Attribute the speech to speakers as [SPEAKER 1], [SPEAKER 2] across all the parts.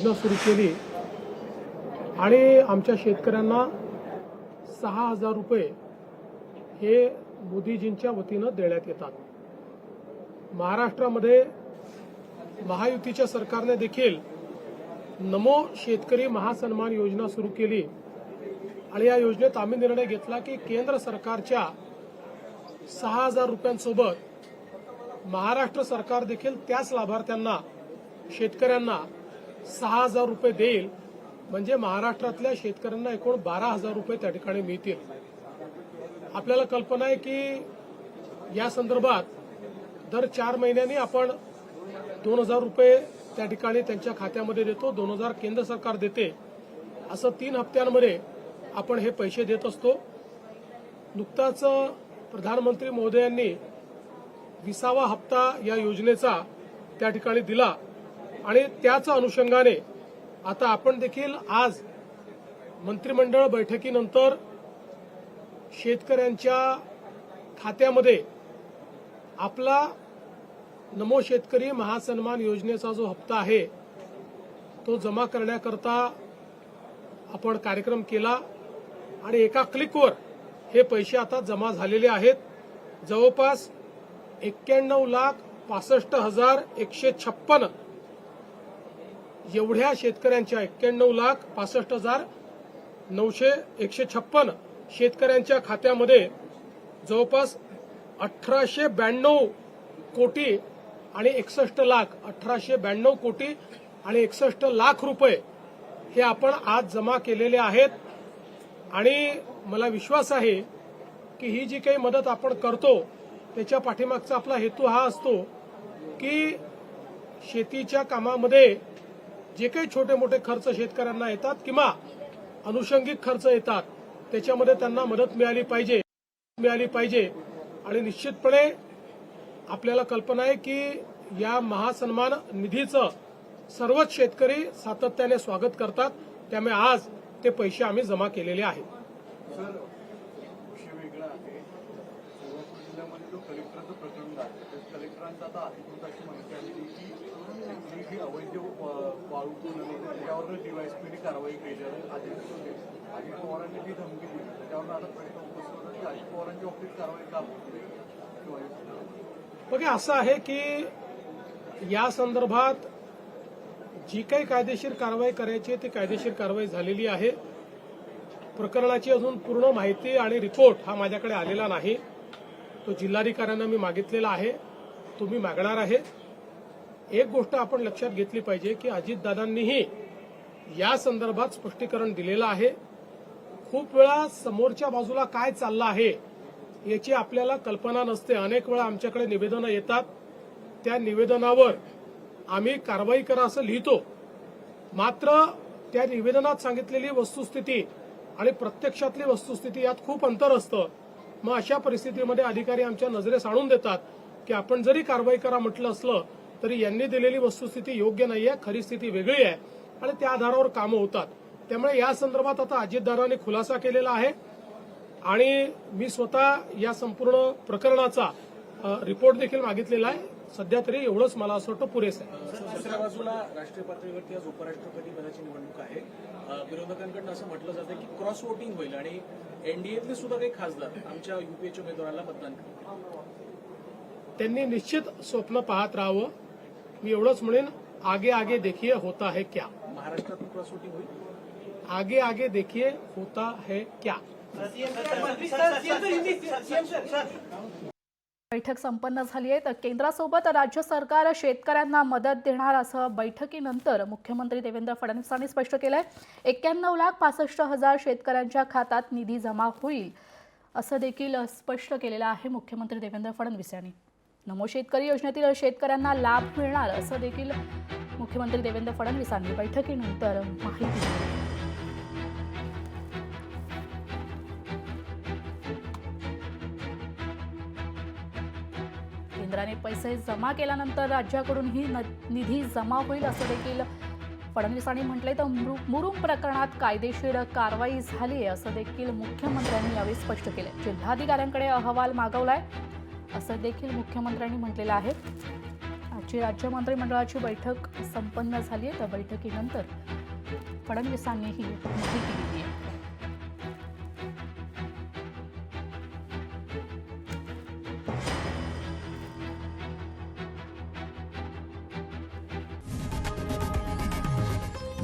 [SPEAKER 1] योजना सुरू केली आणि आमच्या शेतकऱ्यांना 6,000 रुपये हे मोदीजींच्या वतीनं देण्यात येतात। महाराष्ट्रामध्ये महायुतीच्या सरकारने देखील नमो शेतकरी महासन्मान योजना सुरू केली आणि या योजनेत आम्ही निर्णय घेतला की केंद्र सरकारच्या 6,000 रुपयांसोबत महाराष्ट्र सरकार देखील त्याच लाभार्थ्यांना शेतकऱ्यांना 6,000 रुपये देईल, म्हणजे महाराष्ट्रातल्या शेतकऱ्यांना एकूण 12,000 रुपये त्या ठिकाणी मिळतील। आपल्याला कल्पना आहे की या संदर्भात दर 4 महिन्यांनी आपण 2,000 रुपये त्या ठिकाणी त्यांच्या खात्यामध्ये देतो, 2,000 केंद्र सरकार देते, असं 3 हप्त्यांमध्ये आपण हे पैसे देत असतो। नुकताच प्रधानमंत्री महोदयांनी 20वा हप्ता या योजनेचा त्या ठिकाणी दिला आणि त्याच अनुषंगाने आता आपण देखील आज मंत्रिमंडळ बैठकीनंतर शेतकऱ्यांच्या खात्यामध्ये आपला नमो शेतकरी महासन्मान योजनेचा जो हप्ता आहे तो जमा करण्याकरता आपण कार्यक्रम केला आणि एका क्लिकवर हे पैसे आता जमा झालेले आहेत। जवळपास 91,65,156 एवढ्या शेतकऱ्यांच्या 91,65,156 शेतकऱ्यांच्या खात्यामध्ये जवळपास 1,892 कोटी आणि 61 लाख 1,892 कोटी आणि 61 लाख रुपये हे आपण आज जमा केलेले आहेत। आणि मला विश्वास आहे की ही जी काही मदत आपण करतो त्याच्या पाठीमागचा आपला हेतू हा असतो की शेतीच्या कामामध्ये जे काही छोटे मोठे खर्च शेतकऱ्यांना येतात किंवा अनुषंगिक खर्च येतात त्याच्यामध्ये त्यांना मदत मिळाली पाहिजे आणि निश्चितपणे आपल्याला कल्पना आहे की या महासन्मान निधीचं सर्वच शेतकरी सातत्याने स्वागत करतात, त्यामुळे आज ते पैसे आम्ही जमा केलेले आहेत।
[SPEAKER 2] सर, विषय वेगळा आहे। सोलापूर जिल्ह्यामध्ये जो कलेक्टरचं प्रकरण आहे त्या कलेक्टरांचा आता अधिकृत अशी माहिती आली की जी अवैध वाळू त्याच्यावर डीवायएसपीने कारवाई केली आहे। अजित पवारांनी जी धमकी दिली त्याच्यावर आता प्रश्न उपस्थित होता की अजित पवारांच्या बाबतीत कारवाई का होत नाही।
[SPEAKER 1] बघा, असं आहे की या संदर्भात जी काही कायदेशीर कारवाई करायची ती कायदेशीर कारवाई झालेली आहे। प्रकरणाची अजून पूर्ण माहिती आणि रिपोर्ट हा माझ्याकडे आलेला नाही, तो जिल्हाधिकाऱ्यांना मी मागितलेला आहे, तुम्ही मागणार आहे। एक गोष्ट आपण लक्षात घेतली पाहिजे की अजितदादांनीही या संदर्भात स्पष्टीकरण दिलेलं आहे। खूप वेळा समोरच्या बाजूला काय चाललं आहे याची आपल्याला कल्पना नसते। अनेक वेळा आमच्याकडे निवेदनं येतात, त्या निवेदनावर आम्ही कारवाई करा असं लिहितो, मात्र त्या निवेदनात सांगितलेली वस्तुस्थिती आणि प्रत्यक्षातली वस्तुस्थिती यात खूप अंतर असतं। मग अशा परिस्थितीमध्ये अधिकारी आमच्या नजरेस आणून देतात की आपण जरी कारवाई करा म्हटलं असलं तरी यांनी दिलेली वस्तुस्थिती योग्य नाहीये, खरी स्थिती वेगळी आहे आणि त्या आधारावर कामं होतात। त्यामुळे या संदर्भात आता अजितदादांनी खुलासा केलेला आहे आणि मी स्वतः या संपूर्ण प्रकरणाचा रिपोर्ट देखील मागितलेला आहे। सध्या तरी एवढंच मला असं वाटतं पुरेसं आहे।
[SPEAKER 3] दुसऱ्या बाजूला राष्ट्रीय पातळीवरती आज उपराष्ट्रपती पदाची निवडणूक आहे। विरोधकांकडून असं म्हटलं जातं की क्रॉस वोटिंग होईल आणि एनडीएतले सुद्धा काही खासदार आमच्या युपीएच्या उमेदवाराला मतदान करतील।
[SPEAKER 1] त्यांनी निश्चित स्वप्न पाहत राहावं। मी एवढंच म्हणेन, आगे आगे देखिए होता है क्या।
[SPEAKER 3] महाराष्ट्रातून क्रॉस वोटिंग होईल,
[SPEAKER 1] आगे आगे देखिए होता है क्या।
[SPEAKER 4] बैठक संपन्न झाली आहे। तर केंद्रासोबत राज्य सरकार शेतकऱ्यांना मदत देणार असं बैठकीनंतर मुख्यमंत्री देवेंद्र फडणवीसांनी स्पष्ट केलंय। 91,65,000 शेतकऱ्यांच्या खात्यात निधी जमा होईल असं देखील स्पष्ट केलेलं आहे मुख्यमंत्री देवेंद्र फडणवीस यांनी। नमो शेतकरी योजनेतील शेतकऱ्यांना लाभ मिळणार असं देखील मुख्यमंत्री देवेंद्र फडणवीसांनी बैठकीनंतर माहिती दिली। केंद्राने पैसे जमा केल्यानंतर राज्याकडूनही निधी जमा होईल असं देखील फडणवीसांनी म्हटले। तर मुरुम प्रकरणात कायदेशीर कारवाई झाली आहे असं देखील मुख्यमंत्र्यांनी यावेळी स्पष्ट केले। जिल्हाधिकाऱ्यांकडे अहवाल मागवलाय असं देखील मुख्यमंत्र्यांनी म्हटलेलं आहे। आजची राज्य मंत्रिमंडळाची बैठक संपन्न झाली आहे. त्या बैठकीनंतर फडणवीसांनी ही माहिती दिली आहे.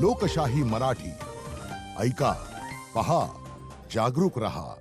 [SPEAKER 5] लोकशाही मराठी ऐका, पहा, जागरूक रहा.